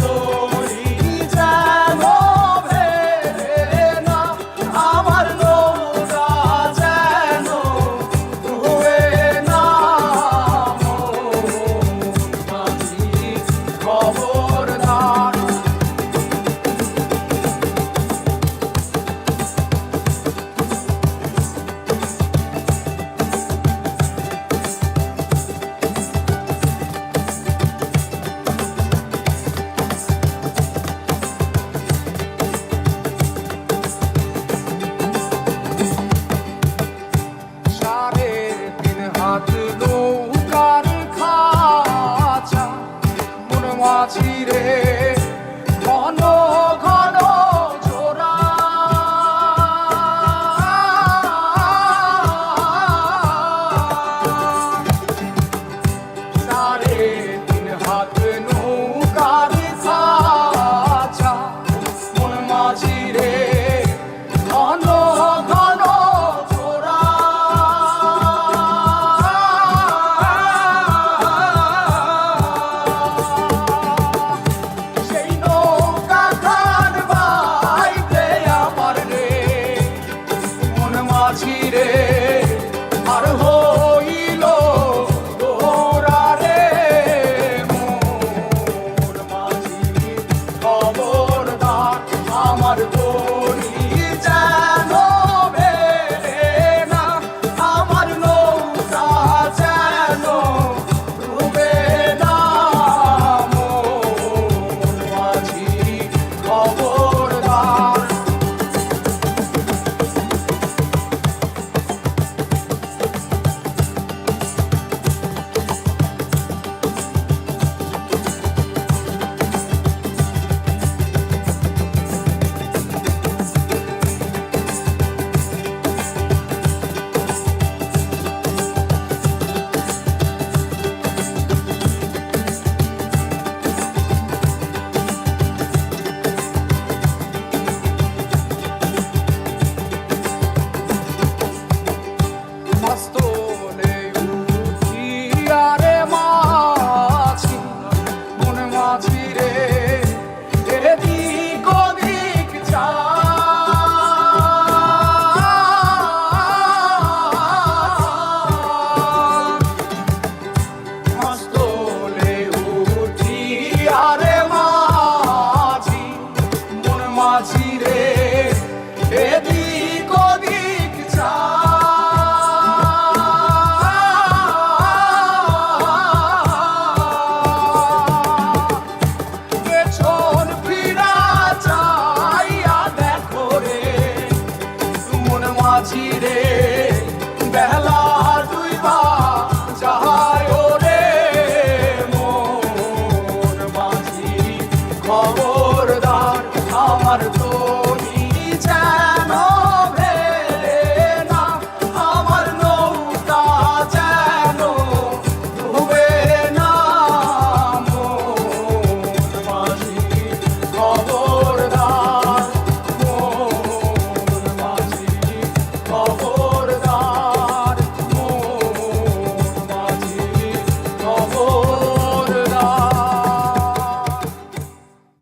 তরি যেন ভেড়ে না, আমার নৌকা যেন ডুবে না। মাঝি খবরদার। নৌকার খাঁচা মন মাঝি রে, ঘন ঘন জোড়া। সাড়ে তিন হাত নৌকার খাঁচা মন মাঝি রে, ঘন ঘন জোড়া। মাঝিরে আর হইল তোরা রে, মোর মাঝি খবরদার। আমার তরি যেন ভেড়ে না, আমার নৌকা যেন ডুবে না। মোর মাঝি খবরদার। মাস্তলে উঠিয়া রে মাঝি, মন মাঝি রে, এদিক ওদিক মাস্তলে উঠিয়া রে মাঝি, মন মাঝি রে, এদিক ওদিক পেছন ফিরা চাইয়া দেখো রে, মন মাঝি রে, বেলা ডুইবা যায় রে। মন মাঝি খবর